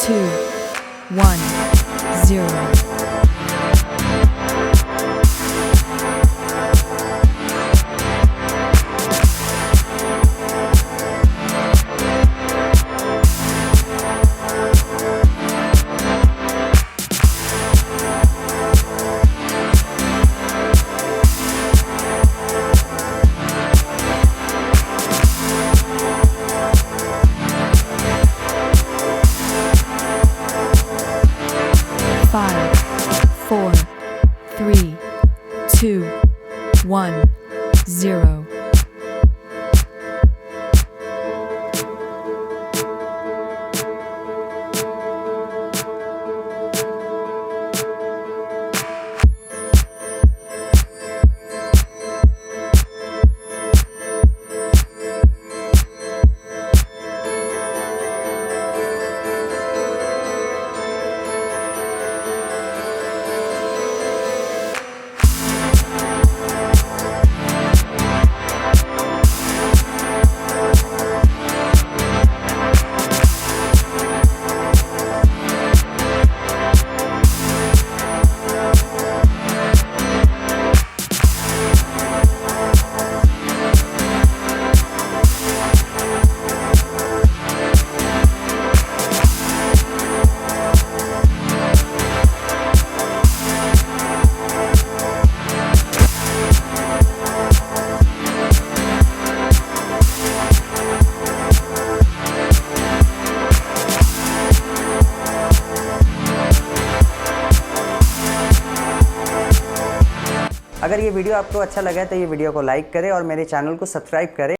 2, 1, 0. Five, 4, 3, 2, 1, 0. अगर ये video आपको अच्छा लगा है तो ये वीडियो को लाइक करें और मेरे चैनल को सब्सक्राइब करें।